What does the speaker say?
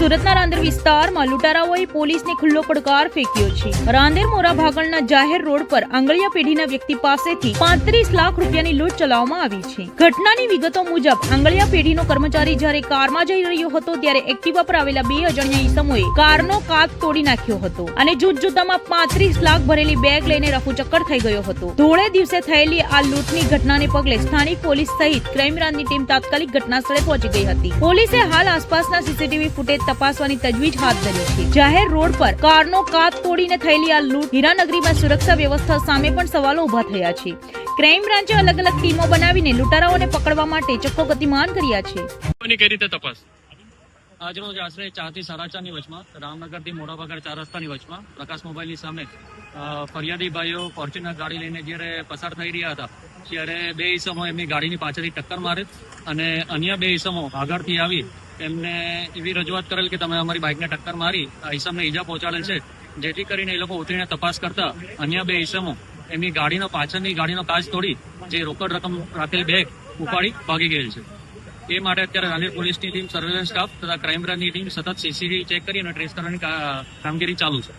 સુરતના રાંદેર વિસ્તારમાં લૂંટારાઓએ પોલીસને ખુલ્લો પડકાર ફેંક્યો છે। રાંદેર મોરા ભાગળના જાહેર રોડ પર આંગળીયા પેઢીના વ્યક્તિ પાસેથી 35 લાખ રૂપિયાની લૂંટ ચલાવવામાં આવી છે। ઘટનાની વિગતો મુજબ આંગળીયા પેઢીનો કર્મચારી જ્યારે કારમાં જઈ રહ્યો હતો ત્યારે એક્ટિવા પર આવેલા બે અજાણ્યા ઈસમોએ કારનો કાચ તોડી નાખ્યો હતો અને જૂઠજૂતામાં 35 લાખ ભરેલી બેગ લઈને રફુચક્કર થઈ ગયો હતો। ધોળે દિવસે થયેલી આ લૂંટની ઘટનાને પગલે સ્થાનિક પોલીસ સહિત ક્રાઇમ બ્રાન્ચની ટીમ તાત્કાલિક ઘટનાસ્થળે પહોંચી ગઈ હતી। પોલીસે હાલ આસપાસના સીસીટીવી ફૂટેજ તપાસવાની તજવીજ હાથ ધરી છે। જાહેર રોડ પર કારનો કાચ તોડીને થયેલી આ લૂંટ હીરાનગરીમાં સુરક્ષા વ્યવસ્થા સામે પણ સવાલો ઉભા થયા છે। ક્રાઇમ બ્રાન્ચે અલગ અલગ ટીમો બનાવીને લૂંટારાઓને પકડવા માટે ચક્કો ગતિમાન કર્યા છે। કઈ રીતે તપાસ? આજરોજ આશરે 4 થી 4:30 ની વચમાં રામનગરથી મોરાભાગળ 4 રસ્તાની વચમાં પ્રકાશ મોબાઈલની સામે ફરિયાદી ભાઈઓ ફોર્ચ્યુનર ગાડી લઈને જ્યારે પસાર થઈ રહ્યા હતા ત્યારે બે ઈસમો એમની ગાડીની પાછળથી ટક્કર મારી અને અન્ય બે ઈસમો આગળથી આવી એમને એવી રજૂઆત કરેલ કે તમે અમારી બાઇકને ટક્કર મારી આ ઈસમને ઈજા પહોંચાડેલ છે, જેથી કરીને એ લોકો ઉતરીને તપાસ કરતા અન્ય બે ઈસમો એમની પાછળની ગાડીનો કાચ તોડી જે રોકડ રકમ રાખેલી બેગ ઉપાડી ભાગી ગયેલ છે। એ માટે અત્યારે રાંદેર પોલીસની ટીમ, સર્વેલન્સ સ્ટાફ તથા ક્રાઇમ બ્રાન્ચની ટીમ સતત સીસીટીવી ચેક કરી અને ટ્રેસ કરવાની કામગીરી ચાલુ છે।